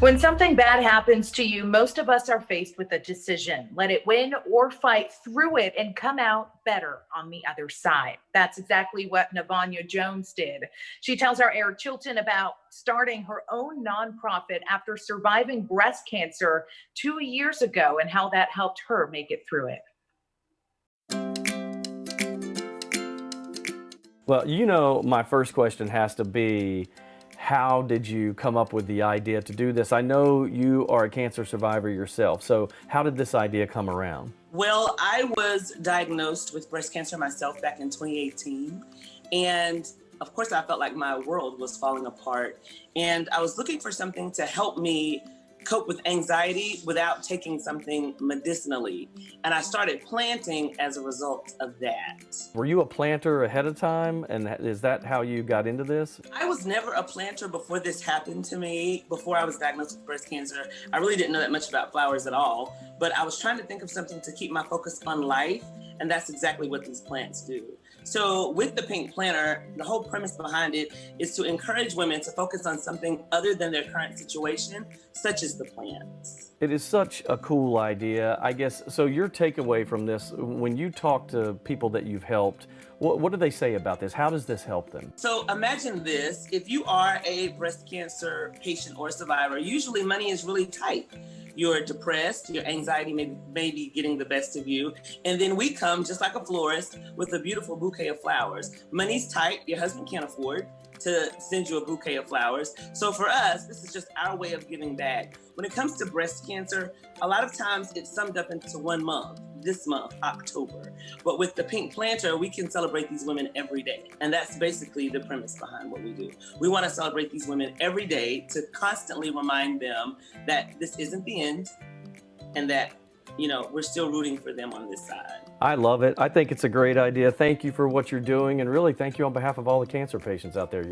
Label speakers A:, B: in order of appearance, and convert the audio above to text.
A: When something bad happens to you, most of us are faced with a decision: let it win or fight through it and come out better on the other side. That's exactly what Navanya Jones did. She tells our Eric Chilton about starting her own nonprofit after surviving breast cancer 2 years ago and how that helped her make it through it.
B: Well, my first question has to be, how did you come up with the idea to do this? I know you are a cancer survivor yourself, so how did this idea come around?
C: Well, I was diagnosed with breast cancer myself back in 2018. And of course, I felt like my world was falling apart. And I was looking for something to help me cope with anxiety without taking something medicinally. And I started planting as a result of that.
B: Were you a planter ahead of time, and is that how you got into this?
C: I was never a planter before this happened to me. Before I was diagnosed with breast cancer, I really didn't know that much about flowers at all. But I was trying to think of something to keep my focus on life, and that's exactly what these plants do. So with the pink planter, the whole premise behind it is to encourage women to focus on something other than their current situation, such as the plants.
B: It is such a cool idea, I guess. So your takeaway from this, when you talk to people that you've helped, what do they say about this? How does this help them?
C: So imagine this: if you are a breast cancer patient or survivor, usually money is really tight. You're depressed, your anxiety may be getting the best of you. And then we come, just like a florist, with a beautiful bouquet of flowers. Money's tight, your husband can't afford to send you a bouquet of flowers. So for us, this is just our way of giving back. When it comes to breast cancer, a lot of times it's summed up into 1 month, this month, October. But with the pink planter, we can celebrate these women every day. And that's basically the premise behind what we do. We want to celebrate these women every day to constantly remind them that this isn't the end and that, we're still rooting for them on this side.
B: I love it. I think it's a great idea. Thank you for what you're doing, and really thank you on behalf of all the cancer patients out there.